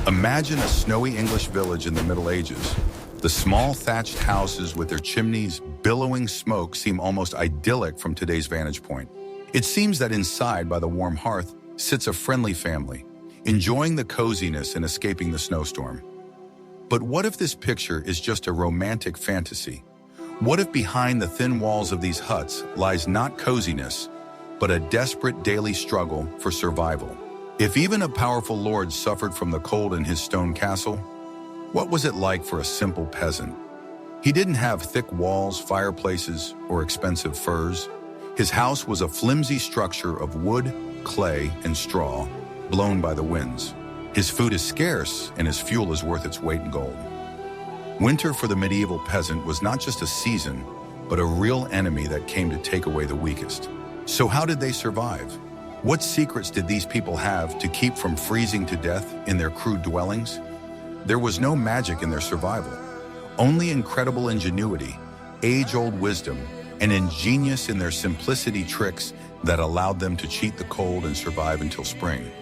Imagine a snowy English village in the Middle Ages. The small thatched houses with their chimneys billowing smoke seem almost idyllic from today's vantage point. It seems that inside, by the warm hearth, sits a friendly family, enjoying the coziness and escaping the snowstorm. But what if this picture is just a romantic fantasy? What if behind the thin walls of these huts lies not coziness, but a desperate daily struggle for survival? If even a powerful lord suffered from the cold in his stone castle, what was it like for a simple peasant? He didn't have thick walls, fireplaces, or expensive furs. His house was a flimsy structure of wood, clay, and straw, blown by the winds. His food is scarce, and his fuel is worth its weight in gold. Winter for the medieval peasant was not just a season, but a real enemy that came to take away the weakest. So how did they survive? What secrets did these people have to keep from freezing to death in their crude dwellings? There was no magic in their survival, only incredible ingenuity, age-old wisdom, and ingenious in their simplicity tricks that allowed them to cheat the cold and survive until spring.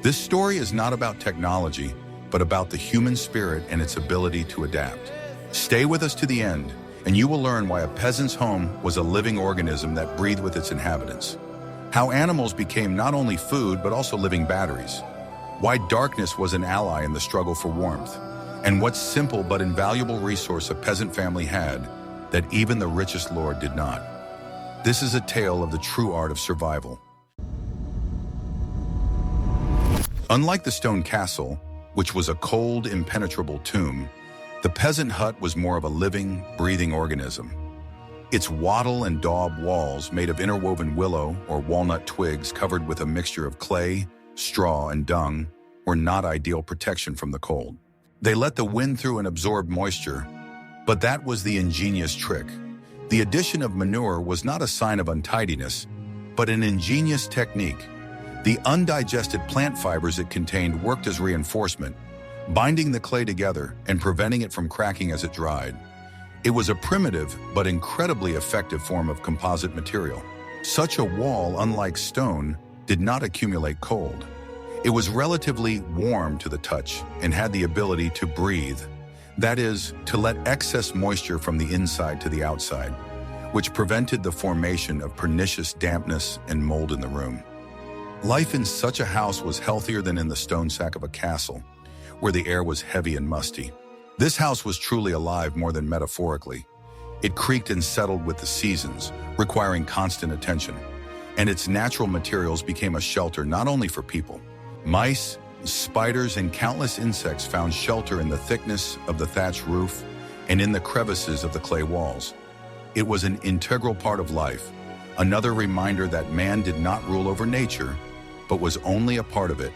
This story is not about technology, but about the human spirit and its ability to adapt. Stay with us to the end, and you will learn why a peasant's home was a living organism that breathed with its inhabitants. How animals became not only food, but also living batteries. Why darkness was an ally in the struggle for warmth. And what simple but invaluable resource a peasant family had that even the richest lord did not. This is a tale of the true art of survival. Unlike the stone castle, which was a cold, impenetrable tomb, the peasant hut was more of a living, breathing organism. Its wattle and daub walls, made of interwoven willow or walnut twigs covered with a mixture of clay, straw, and dung, were not ideal protection from the cold. They let the wind through and absorbed moisture, but that was the ingenious trick. The addition of manure was not a sign of untidiness, but an ingenious technique. The undigested plant fibers it contained worked as reinforcement, binding the clay together and preventing it from cracking as it dried. It was a primitive but incredibly effective form of composite material. Such a wall, unlike stone, did not accumulate cold. It was relatively warm to the touch and had the ability to breathe. That is, to let excess moisture from the inside to the outside, which prevented the formation of pernicious dampness and mold in the room. Life in such a house was healthier than in the stone sack of a castle, where the air was heavy and musty. This house was truly alive more than metaphorically. It creaked and settled with the seasons, requiring constant attention, and its natural materials became a shelter not only for people. Mice, spiders, and countless insects found shelter in the thickness of the thatched roof and in the crevices of the clay walls. It was an integral part of life, another reminder that man did not rule over nature, but was only a part of it,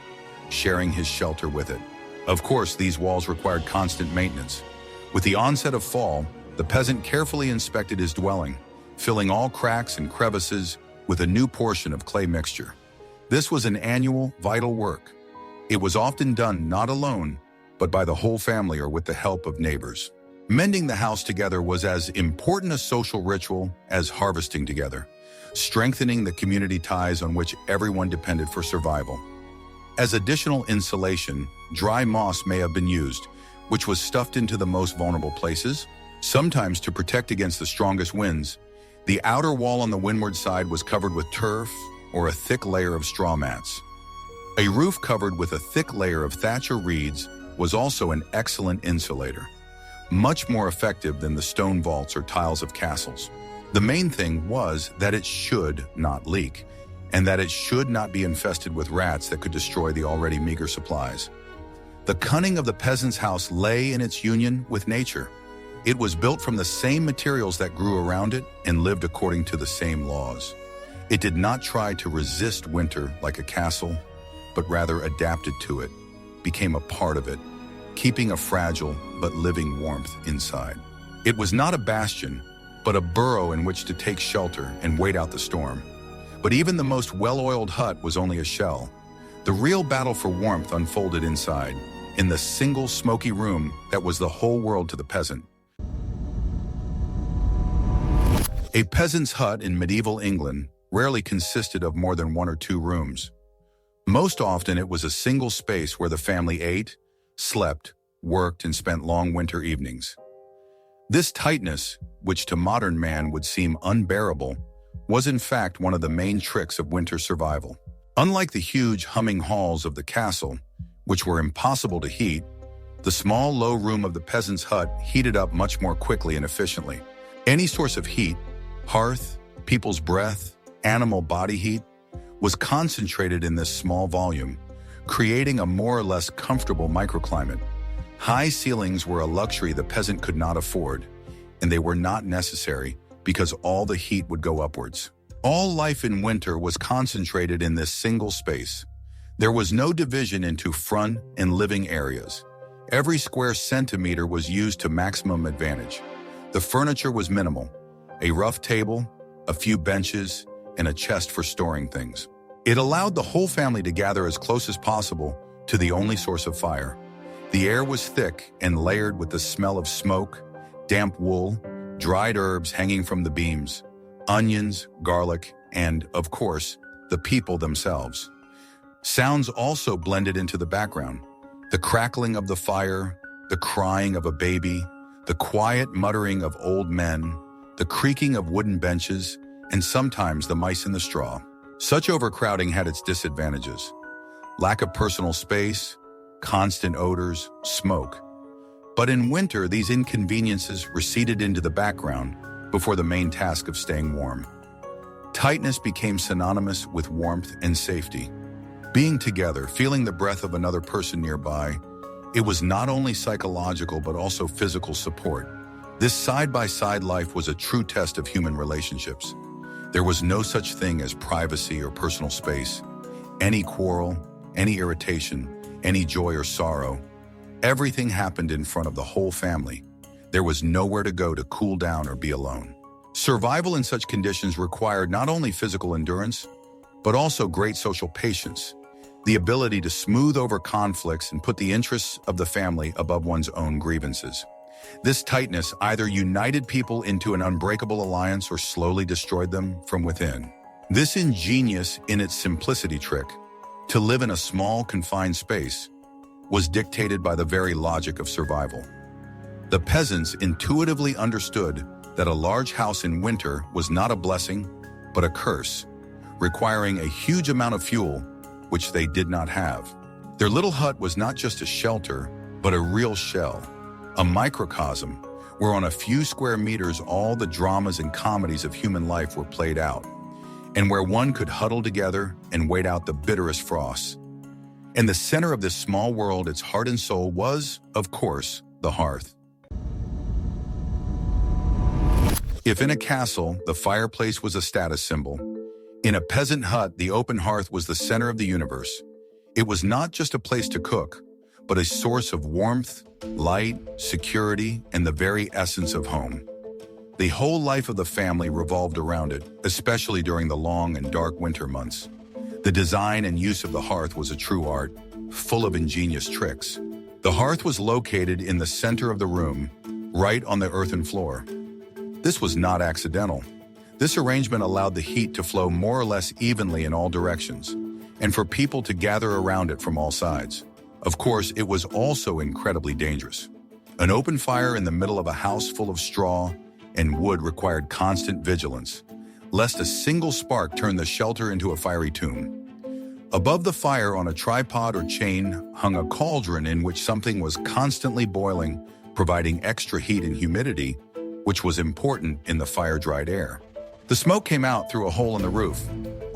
sharing his shelter with it. Of course, these walls required constant maintenance. With the onset of fall, the peasant carefully inspected his dwelling, filling all cracks and crevices with a new portion of clay mixture. This was an annual, vital work. It was often done not alone, but by the whole family or with the help of neighbors. Mending the house together was as important a social ritual as harvesting together, strengthening the community ties on which everyone depended for survival. As additional insulation, dry moss may have been used, which was stuffed into the most vulnerable places. Sometimes to protect against the strongest winds, the outer wall on the windward side was covered with turf or a thick layer of straw mats. A roof covered with a thick layer of thatch or reeds was also an excellent insulator, much more effective than the stone vaults or tiles of castles. The main thing was that it should not leak, and that it should not be infested with rats that could destroy the already meager supplies. The cunning of the peasant's house lay in its union with nature. It was built from the same materials that grew around it and lived according to the same laws. It did not try to resist winter like a castle, but rather adapted to it, became a part of it, keeping a fragile but living warmth inside. It was not a bastion, but a burrow in which to take shelter and wait out the storm. But even the most well-oiled hut was only a shell. The real battle for warmth unfolded inside, in the single smoky room that was the whole world to the peasant. A peasant's hut in medieval England rarely consisted of more than one or two rooms. Most often it was a single space where the family ate, slept, worked, and spent long winter evenings. This tightness, which to modern man would seem unbearable, was in fact one of the main tricks of winter survival. Unlike the huge humming halls of the castle, which were impossible to heat, the small low room of the peasant's hut heated up much more quickly and efficiently. Any source of heat, hearth, people's breath, animal body heat, was concentrated in this small volume, creating a more or less comfortable microclimate. High ceilings were a luxury the peasant could not afford, and they were not necessary because all the heat would go upwards. All life in winter was concentrated in this single space. There was no division into front and living areas. Every square centimeter was used to maximum advantage. The furniture was minimal: a rough table, a few benches, and a chest for storing things. It allowed the whole family to gather as close as possible to the only source of fire. The air was thick and layered with the smell of smoke, damp wool, dried herbs hanging from the beams, onions, garlic, and, of course, the people themselves. Sounds also blended into the background: the crackling of the fire, the crying of a baby, the quiet muttering of old men, the creaking of wooden benches, and sometimes the mice in the straw. Such overcrowding had its disadvantages: lack of personal space, constant odors, smoke. But in winter, these inconveniences receded into the background before the main task of staying warm. Tightness became synonymous with warmth and safety. Being together, feeling the breath of another person nearby, it was not only psychological but also physical support. This side-by-side life was a true test of human relationships. There was no such thing as privacy or personal space. Any quarrel, any irritation, any joy or sorrow, everything happened in front of the whole family. There was nowhere to go to cool down or be alone. Survival in such conditions required not only physical endurance, but also great social patience, the ability to smooth over conflicts and put the interests of the family above one's own grievances. This tightness either united people into an unbreakable alliance or slowly destroyed them from within. This ingenious in its simplicity trick, to live in a small, confined space, was dictated by the very logic of survival. The peasants intuitively understood that a large house in winter was not a blessing, but a curse, requiring a huge amount of fuel, which they did not have. Their little hut was not just a shelter, but a real shell, a microcosm, where on a few square meters all the dramas and comedies of human life were played out, and where one could huddle together and wait out the bitterest frosts. In the center of this small world, its heart and soul was, of course, the hearth. If in a castle, the fireplace was a status symbol, in a peasant hut, the open hearth was the center of the universe. It was not just a place to cook, but a source of warmth, light, security, and the very essence of home. The whole life of the family revolved around it, especially during the long and dark winter months. The design and use of the hearth was a true art, full of ingenious tricks. The hearth was located in the center of the room, right on the earthen floor. This was not accidental. This arrangement allowed the heat to flow more or less evenly in all directions, and for people to gather around it from all sides. Of course, it was also incredibly dangerous. An open fire in the middle of a house full of straw and wood required constant vigilance, lest a single spark turn the shelter into a fiery tomb. Above the fire on a tripod or chain hung a cauldron in which something was constantly boiling, providing extra heat and humidity, which was important in the fire-dried air. The smoke came out through a hole in the roof.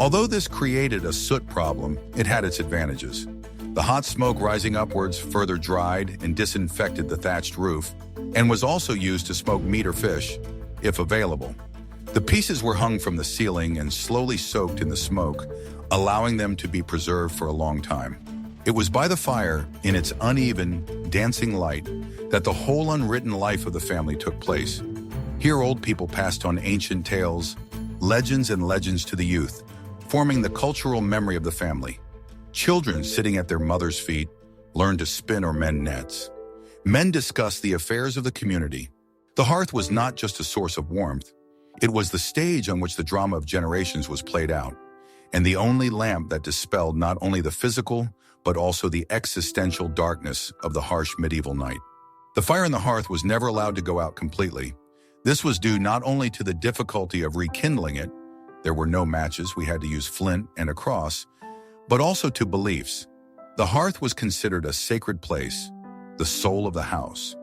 Although this created a soot problem, it had its advantages. The hot smoke rising upwards further dried and disinfected the thatched roof, and was also used to smoke meat or fish, if available. The pieces were hung from the ceiling and slowly soaked in the smoke, allowing them to be preserved for a long time. It was by the fire, in its uneven, dancing light, that the whole unwritten life of the family took place. Here old people passed on ancient tales, legends and legends to the youth, forming the cultural memory of the family. Children sitting at their mother's feet learned to spin or mend nets. Men discussed the affairs of the community. The hearth was not just a source of warmth. It was the stage on which the drama of generations was played out, and the only lamp that dispelled not only the physical, but also the existential darkness of the harsh medieval night. The fire in the hearth was never allowed to go out completely. This was due not only to the difficulty of rekindling it, there were no matches, we had to use flint and a cross, but also to beliefs. The hearth was considered a sacred place, the soul of the house.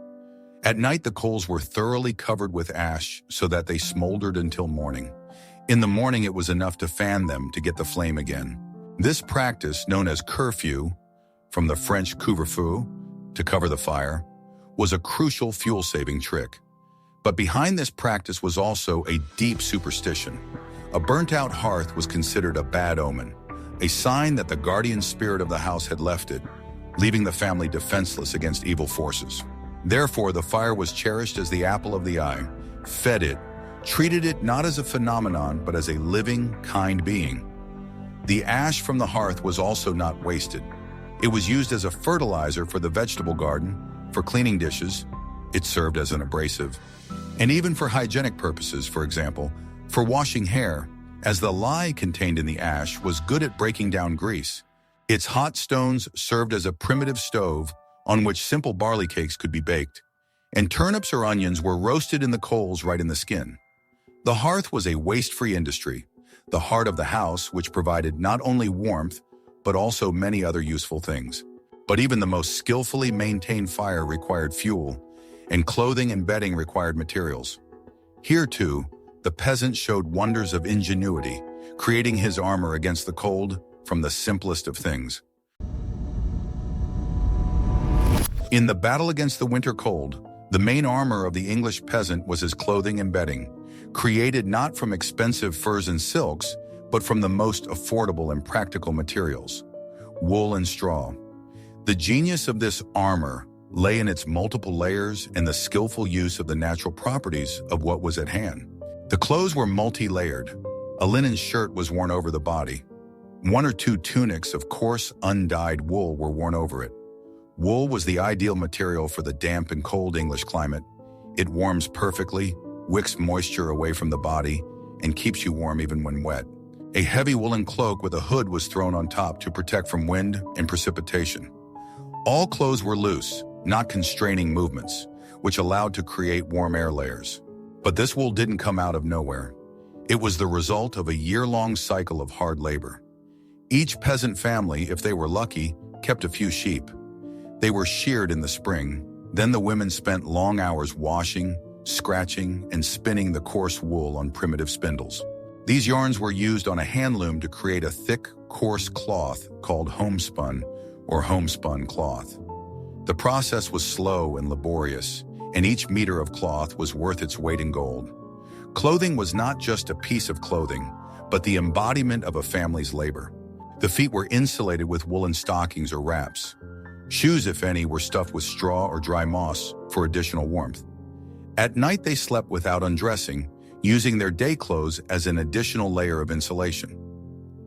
At night, the coals were thoroughly covered with ash so that they smoldered until morning. In the morning, it was enough to fan them to get the flame again. This practice, known as curfew, from the French couvre-feu, to cover the fire, was a crucial fuel-saving trick. But behind this practice was also a deep superstition. A burnt-out hearth was considered a bad omen, a sign that the guardian spirit of the house had left it, leaving the family defenseless against evil forces. Therefore, the fire was cherished as the apple of the eye, fed it, treated it not as a phenomenon but as a living, kind being. The ash from the hearth was also not wasted. It was used as a fertilizer for the vegetable garden, for cleaning dishes, it served as an abrasive, and even for hygienic purposes, for example, for washing hair, as the lye contained in the ash was good at breaking down grease. Its hot stones served as a primitive stove on which simple barley cakes could be baked, and turnips or onions were roasted in the coals right in the skin. The hearth was a waste-free industry, the heart of the house, which provided not only warmth, but also many other useful things. But even the most skillfully maintained fire required fuel, and clothing and bedding required materials. Here, too, the peasant showed wonders of ingenuity, creating his armor against the cold from the simplest of things. In the battle against the winter cold, the main armor of the English peasant was his clothing and bedding, created not from expensive furs and silks, but from the most affordable and practical materials, wool and straw. The genius of this armor lay in its multiple layers and the skillful use of the natural properties of what was at hand. The clothes were multi-layered. A linen shirt was worn over the body. One or two tunics of coarse, undyed wool were worn over it. Wool was the ideal material for the damp and cold English climate. It warms perfectly, wicks moisture away from the body, and keeps you warm even when wet. A heavy woolen cloak with a hood was thrown on top to protect from wind and precipitation. All clothes were loose, not constraining movements, which allowed to create warm air layers. But this wool didn't come out of nowhere. It was the result of a year-long cycle of hard labor. Each peasant family, if they were lucky, kept a few sheep. They were sheared in the spring. Then the women spent long hours washing, scratching, and spinning the coarse wool on primitive spindles. These yarns were used on a hand loom to create a thick, coarse cloth called homespun or homespun cloth. The process was slow and laborious, and each meter of cloth was worth its weight in gold. Clothing was not just a piece of clothing, but the embodiment of a family's labor. The feet were insulated with woolen stockings or wraps. Shoes, if any, were stuffed with straw or dry moss for additional warmth. At night, they slept without undressing, using their day clothes as an additional layer of insulation.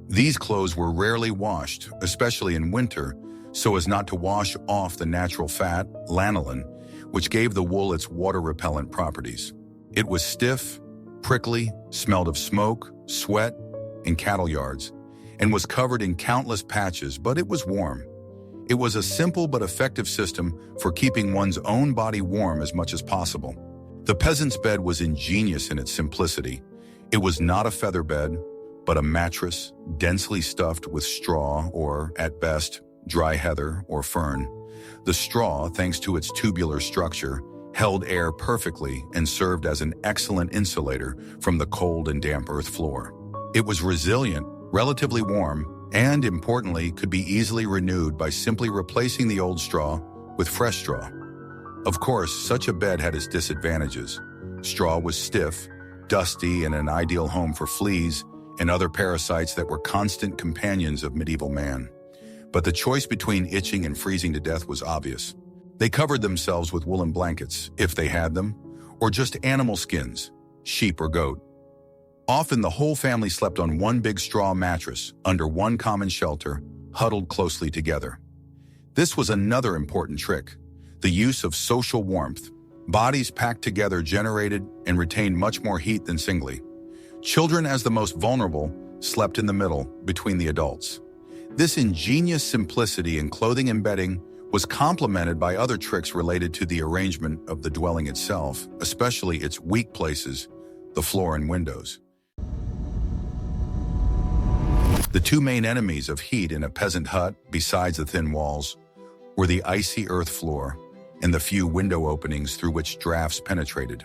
These clothes were rarely washed, especially in winter, so as not to wash off the natural fat, lanolin, which gave the wool its water-repellent properties. It was stiff, prickly, smelled of smoke, sweat, and cattle yards, and was covered in countless patches, but it was warm. It was a simple but effective system for keeping one's own body warm as much as possible. The peasant's bed was ingenious in its simplicity. It was not a feather bed, but a mattress densely stuffed with straw or, at best, dry heather or fern. The straw, thanks to its tubular structure, held air perfectly and served as an excellent insulator from the cold and damp earth floor. It was resilient, relatively warm, and, importantly, could be easily renewed by simply replacing the old straw with fresh straw. Of course, such a bed had its disadvantages. Straw was stiff, dusty, and an ideal home for fleas and other parasites that were constant companions of medieval man. But the choice between itching and freezing to death was obvious. They covered themselves with woolen blankets, if they had them, or just animal skins, sheep or goat. Often the whole family slept on one big straw mattress under one common shelter, huddled closely together. This was another important trick, the use of social warmth. Bodies packed together generated and retained much more heat than singly. Children, as the most vulnerable, slept in the middle, between the adults. This ingenious simplicity in clothing and bedding was complemented by other tricks related to the arrangement of the dwelling itself, especially its weak places, the floor and windows. The two main enemies of heat in a peasant hut, besides the thin walls, were the icy earth floor and the few window openings through which drafts penetrated.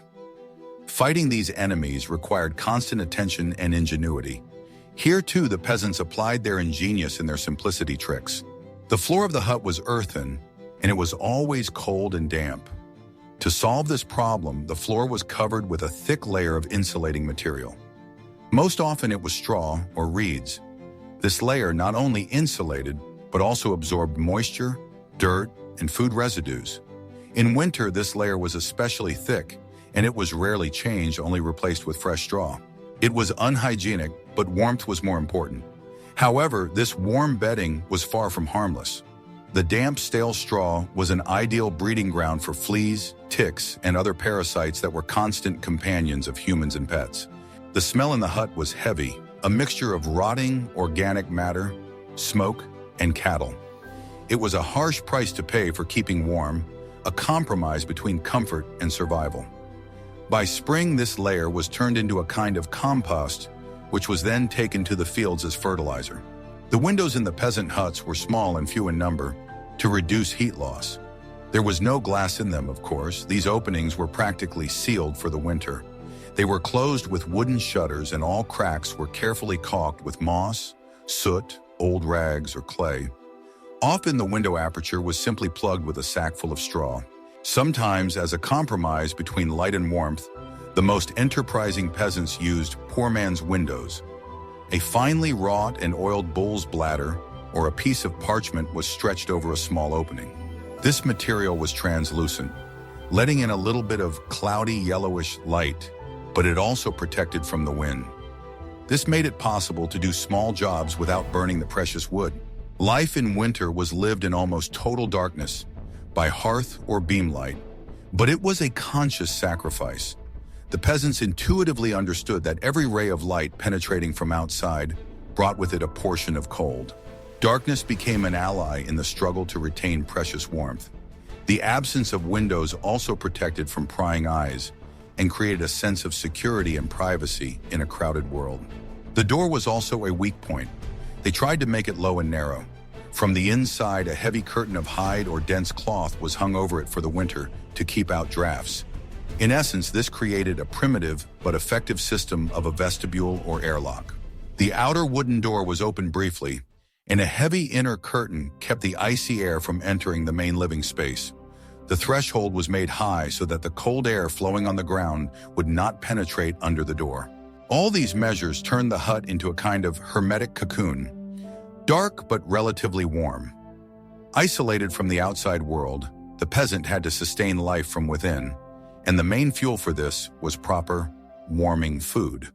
Fighting these enemies required constant attention and ingenuity. Here, too, the peasants applied their ingenious in their simplicity tricks. The floor of the hut was earthen, and it was always cold and damp. To solve this problem, the floor was covered with a thick layer of insulating material. Most often it was straw or reeds. This layer not only insulated, but also absorbed moisture, dirt, and food residues. In winter, this layer was especially thick, and it was rarely changed, only replaced with fresh straw. It was unhygienic, but warmth was more important. However, this warm bedding was far from harmless. The damp, stale straw was an ideal breeding ground for fleas, ticks, and other parasites that were constant companions of humans and pets. The smell in the hut was heavy, a mixture of rotting organic matter, smoke, and cattle. It was a harsh price to pay for keeping warm, a compromise between comfort and survival. By spring, this layer was turned into a kind of compost, which was then taken to the fields as fertilizer. The windows in the peasant huts were small and few in number to reduce heat loss. There was no glass in them, of course. These openings were practically sealed for the winter. They were closed with wooden shutters, and all cracks were carefully caulked with moss, soot, old rags, or clay. Often the window aperture was simply plugged with a sack full of straw. Sometimes, as a compromise between light and warmth, the most enterprising peasants used poor man's windows. A finely wrought and oiled bull's bladder or a piece of parchment was stretched over a small opening. This material was translucent, letting in a little bit of cloudy yellowish light, but it also protected from the wind. This made it possible to do small jobs without burning the precious wood. Life in winter was lived in almost total darkness, by hearth or beam light, but it was a conscious sacrifice. The peasants intuitively understood that every ray of light penetrating from outside brought with it a portion of cold. Darkness became an ally in the struggle to retain precious warmth. The absence of windows also protected from prying eyes and created a sense of security and privacy in a crowded world. The door was also a weak point. They tried to make it low and narrow. From the inside, a heavy curtain of hide or dense cloth was hung over it for the winter to keep out drafts. In essence, this created a primitive but effective system of a vestibule or airlock. The outer wooden door was opened briefly, and a heavy inner curtain kept the icy air from entering the main living space. The threshold was made high so that the cold air flowing on the ground would not penetrate under the door. All these measures turned the hut into a kind of hermetic cocoon, dark but relatively warm. Isolated from the outside world, the peasant had to sustain life from within, and the main fuel for this was proper, warming food.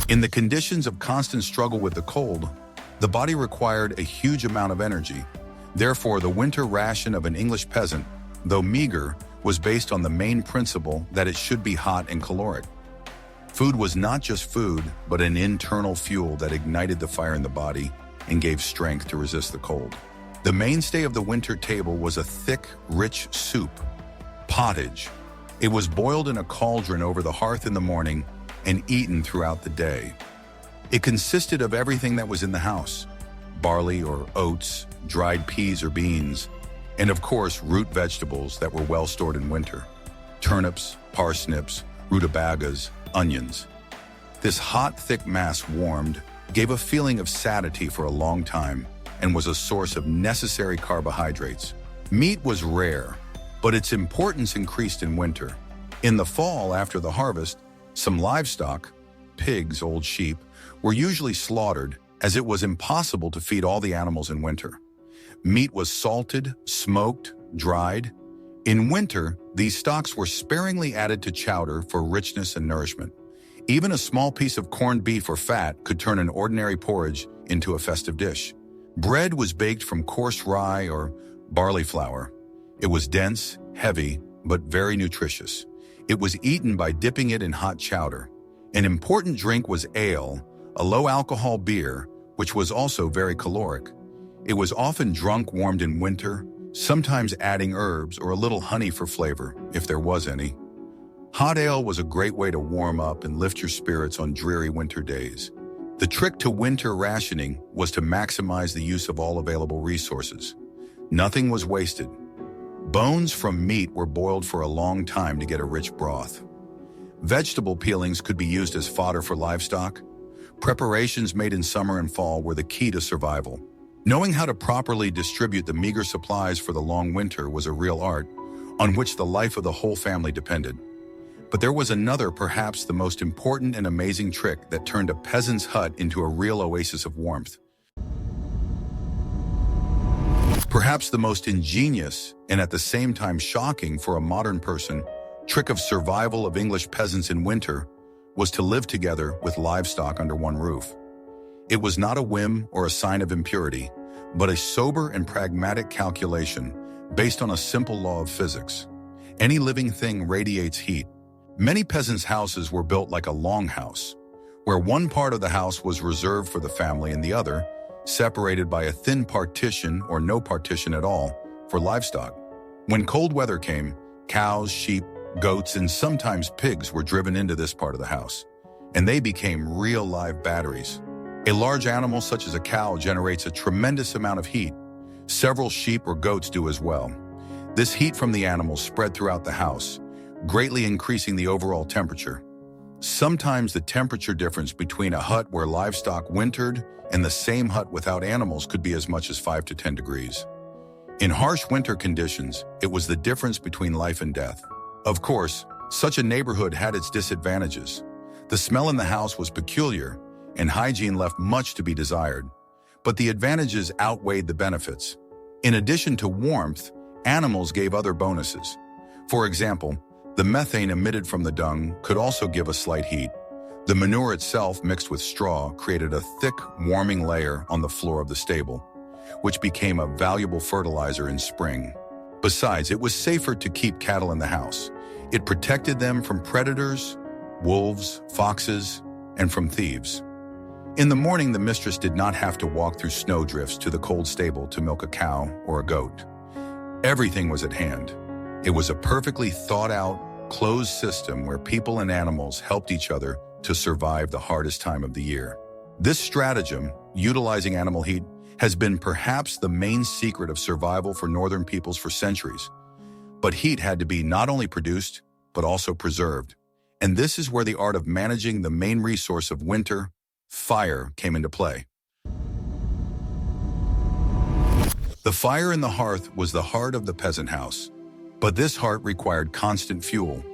In the conditions of constant struggle with the cold, the body required a huge amount of energy. Therefore, the winter ration of an English peasant, though meager, was based on the main principle that it should be hot and caloric. Food was not just food, but an internal fuel that ignited the fire in the body and gave strength to resist the cold. The mainstay of the winter table was a thick, rich soup, pottage. It was boiled in a cauldron over the hearth in the morning and eaten throughout the day. It consisted of everything that was in the house: barley or oats, dried peas or beans, and of course root vegetables that were well stored in winter: turnips, parsnips, rutabagas, onions. This hot, thick mass warmed, gave a feeling of satiety for a long time, and was a source of necessary carbohydrates. Meat was rare, but its importance increased in winter. In the fall, after the harvest, some livestock, pigs, old sheep, were usually slaughtered, as it was impossible to feed all the animals in winter. Meat was salted, smoked, dried. In winter, these stocks were sparingly added to chowder for richness and nourishment. Even a small piece of corned beef or fat could turn an ordinary porridge into a festive dish. Bread was baked from coarse rye or barley flour. It was dense, heavy, but very nutritious. It was eaten by dipping it in hot chowder. An important drink was ale, a low-alcohol beer, which was also very caloric. It was often drunk warmed in winter, sometimes adding herbs or a little honey for flavor, if there was any. Hot ale was a great way to warm up and lift your spirits on dreary winter days. The trick to winter rationing was to maximize the use of all available resources. Nothing was wasted. Bones from meat were boiled for a long time to get a rich broth. Vegetable peelings could be used as fodder for livestock. Preparations made in summer and fall were the key to survival. Knowing how to properly distribute the meager supplies for the long winter was a real art, on which the life of the whole family depended. But there was another, perhaps the most important and amazing trick that turned a peasant's hut into a real oasis of warmth. Perhaps the most ingenious, and at the same time shocking for a modern person, trick of survival of English peasants in winter was to live together with livestock under one roof. It was not a whim or a sign of impurity, but a sober and pragmatic calculation based on a simple law of physics. Any living thing radiates heat. Many peasants' houses were built like a longhouse, where one part of the house was reserved for the family and the other, separated by a thin partition or no partition at all, for livestock. When cold weather came, cows, sheep, goats, and sometimes pigs were driven into this part of the house, and they became real live batteries. A large animal such as a cow generates a tremendous amount of heat. Several sheep or goats do as well. This heat from the animals spread throughout the house, greatly increasing the overall temperature. Sometimes the temperature difference between a hut where livestock wintered and the same hut without animals could be as much as 5 to 10 degrees. In harsh winter conditions, it was the difference between life and death. Of course, such a neighborhood had its disadvantages. The smell in the house was peculiar, and hygiene left much to be desired. But the advantages outweighed the benefits. In addition to warmth, animals gave other bonuses. For example, the methane emitted from the dung could also give a slight heat. The manure itself, mixed with straw, created a thick, warming layer on the floor of the stable, which became a valuable fertilizer in spring. Besides, it was safer to keep cattle in the house. It protected them from predators, wolves, foxes, and from thieves. In the morning, the mistress did not have to walk through snowdrifts to the cold stable to milk a cow or a goat. Everything was at hand. It was a perfectly thought-out, closed system where people and animals helped each other to survive the hardest time of the year. This stratagem, utilizing animal heat, has been perhaps the main secret of survival for northern peoples for centuries. But heat had to be not only produced, but also preserved. And this is where the art of managing the main resource of winter, fire, came into play. The fire in the hearth was the heart of the peasant house. But this heart required constant fuel.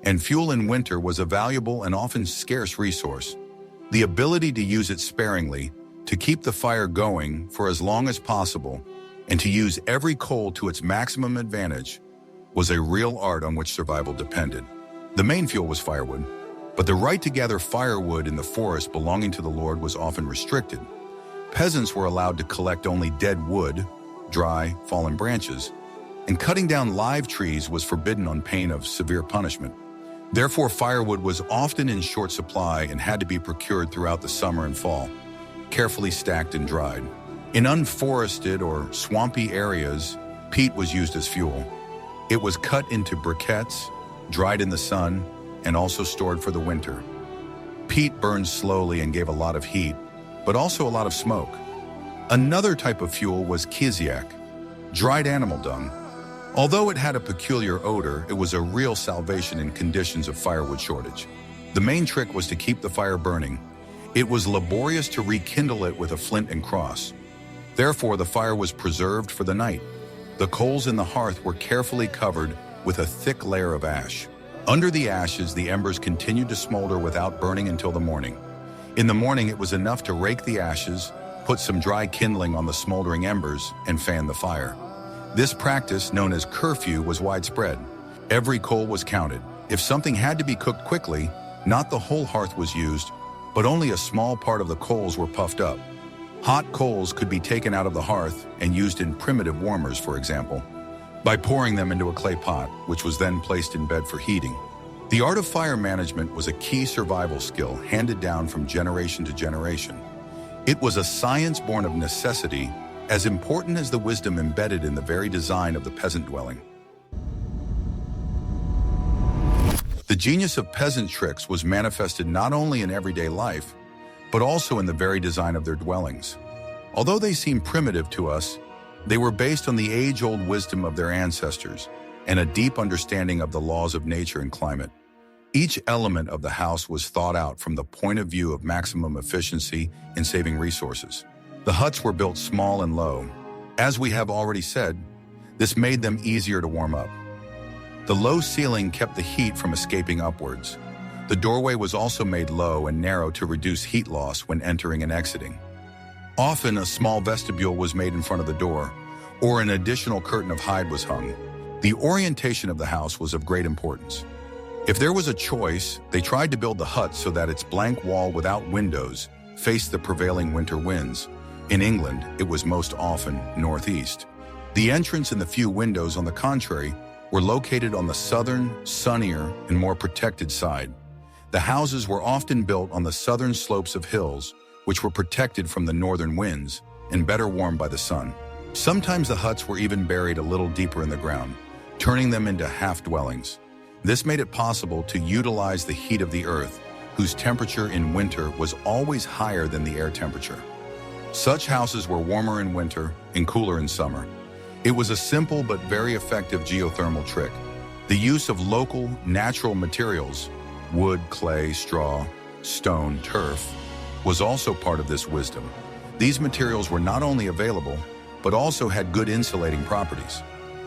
And fuel in winter was a valuable and often scarce resource. The ability to use it sparingly, to keep the fire going for as long as possible, and to use every coal to its maximum advantage was a real art on which survival depended. The main fuel was firewood, but the right to gather firewood in the forest belonging to the Lord was often restricted. Peasants were allowed to collect only dead wood, dry, fallen branches, and cutting down live trees was forbidden on pain of severe punishment. Therefore, firewood was often in short supply and had to be procured throughout the summer and fall, carefully stacked and dried. In unforested or swampy areas, peat was used as fuel. It was cut into briquettes, dried in the sun, and also stored for the winter. Peat burned slowly and gave a lot of heat, but also a lot of smoke. Another type of fuel was kiziak, dried animal dung. Although it had a peculiar odor, it was a real salvation in conditions of firewood shortage. The main trick was to keep the fire burning. It was laborious to rekindle it with a flint and cross. Therefore, the fire was preserved for the night. The coals in the hearth were carefully covered with a thick layer of ash. Under the ashes, the embers continued to smolder without burning until the morning. In the morning, it was enough to rake the ashes, put some dry kindling on the smoldering embers, and fan the fire. This practice, known as curfew, was widespread. Every coal was counted. If something had to be cooked quickly, not the whole hearth was used, but only a small part of the coals were puffed up. Hot coals could be taken out of the hearth and used in primitive warmers, for example, by pouring them into a clay pot, which was then placed in bed for heating. The art of fire management was a key survival skill handed down from generation to generation. It was a science born of necessity, as important as the wisdom embedded in the very design of the peasant dwelling. The genius of peasant tricks was manifested not only in everyday life, but also in the very design of their dwellings. Although they seem primitive to us, they were based on the age-old wisdom of their ancestors and a deep understanding of the laws of nature and climate. Each element of the house was thought out from the point of view of maximum efficiency in saving resources. The huts were built small and low. As we have already said, this made them easier to warm up. The low ceiling kept the heat from escaping upwards. The doorway was also made low and narrow to reduce heat loss when entering and exiting. Often, a small vestibule was made in front of the door, or an additional curtain of hide was hung. The orientation of the house was of great importance. If there was a choice, they tried to build the hut so that its blank wall without windows faced the prevailing winter winds. In England, it was most often northeast. The entrance and the few windows, on the contrary, were located on the southern, sunnier, and more protected side. The houses were often built on the southern slopes of hills, which were protected from the northern winds and better warmed by the sun. Sometimes the huts were even buried a little deeper in the ground, turning them into half-dwellings. This made it possible to utilize the heat of the earth, whose temperature in winter was always higher than the air temperature. Such houses were warmer in winter and cooler in summer. It was a simple but very effective geothermal trick. The use of local, natural materials, wood, clay, straw, stone, turf, was also part of this wisdom. These materials were not only available, but also had good insulating properties.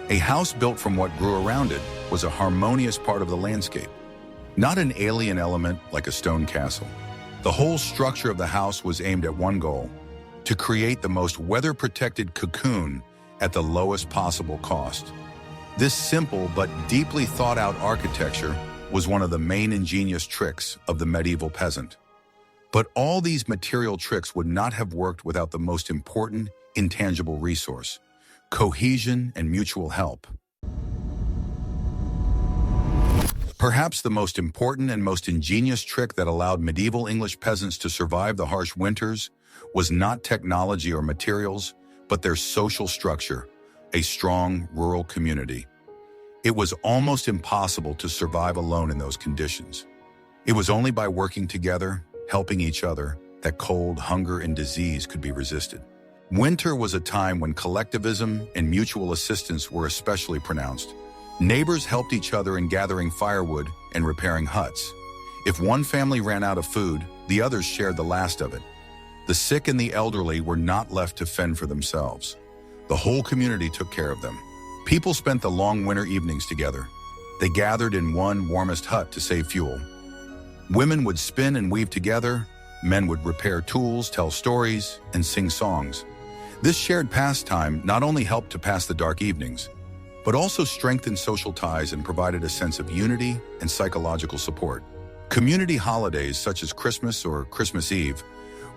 A house built from what grew around it was a harmonious part of the landscape, not an alien element like a stone castle. The whole structure of the house was aimed at one goal: to create the most weather-protected cocoon at the lowest possible cost. This simple but deeply thought-out architecture was one of the main ingenious tricks of the medieval peasant. But all these material tricks would not have worked without the most important intangible resource: cohesion and mutual help. Perhaps the most important and most ingenious trick that allowed medieval English peasants to survive the harsh winters was not technology or materials, but their social structure, a strong rural community. It was almost impossible to survive alone in those conditions. It was only by working together, helping each other, that cold, hunger, and disease could be resisted. Winter was a time when collectivism and mutual assistance were especially pronounced. Neighbors helped each other in gathering firewood and repairing huts. If one family ran out of food, the others shared the last of it. The sick and the elderly were not left to fend for themselves. The whole community took care of them. People spent the long winter evenings together. They gathered in one warmest hut to save fuel. Women would spin and weave together. Men would repair tools, tell stories, and sing songs. This shared pastime not only helped to pass the dark evenings, but also strengthened social ties and provided a sense of unity and psychological support. Community holidays such as Christmas or Christmas Eve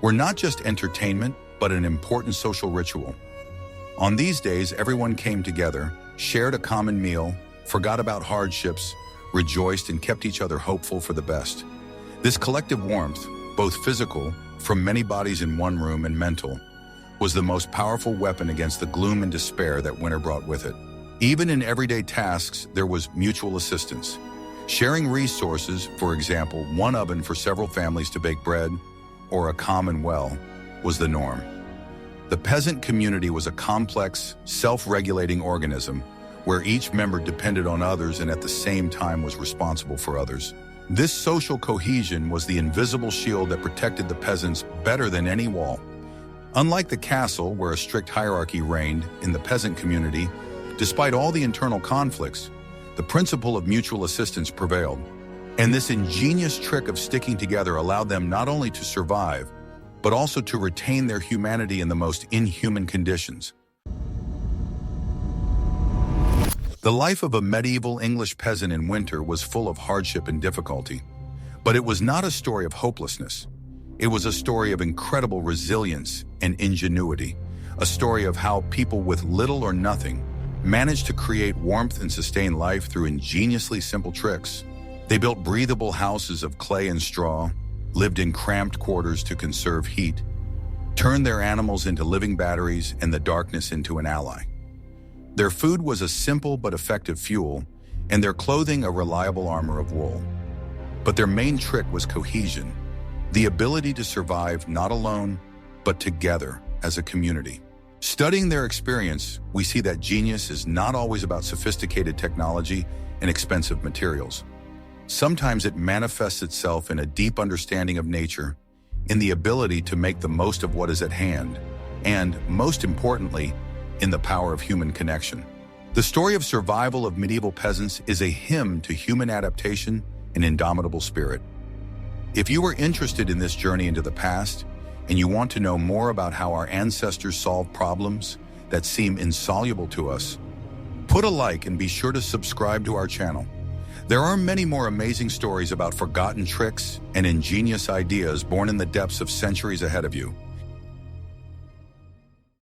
were not just entertainment, but an important social ritual. On these days, everyone came together, shared a common meal, forgot about hardships, rejoiced, and kept each other hopeful for the best. This collective warmth, both physical, from many bodies in one room, and mental, was the most powerful weapon against the gloom and despair that winter brought with it. Even in everyday tasks, there was mutual assistance. Sharing resources, for example, one oven for several families to bake bread, or a common well, was the norm. The peasant community was a complex, self-regulating organism where each member depended on others and at the same time was responsible for others. This social cohesion was the invisible shield that protected the peasants better than any wall. Unlike the castle, where a strict hierarchy reigned, in the peasant community, despite all the internal conflicts, the principle of mutual assistance prevailed. And this ingenious trick of sticking together allowed them not only to survive, but also to retain their humanity in the most inhuman conditions. The life of a medieval English peasant in winter was full of hardship and difficulty, but it was not a story of hopelessness. It was a story of incredible resilience and ingenuity, a story of how people with little or nothing managed to create warmth and sustain life through ingeniously simple tricks. They built breathable houses of clay and straw, lived in cramped quarters to conserve heat, turned their animals into living batteries and the darkness into an ally. Their food was a simple but effective fuel, and their clothing a reliable armor of wool. But their main trick was cohesion, the ability to survive not alone, but together as a community. Studying their experience, we see that genius is not always about sophisticated technology and expensive materials. Sometimes it manifests itself in a deep understanding of nature, in the ability to make the most of what is at hand, and, most importantly, in the power of human connection. The story of survival of medieval peasants is a hymn to human adaptation and indomitable spirit. If you are interested in this journey into the past, and you want to know more about how our ancestors solved problems that seem insoluble to us, put a like and be sure to subscribe to our channel. There are many more amazing stories about forgotten tricks and ingenious ideas born in the depths of centuries ahead of you.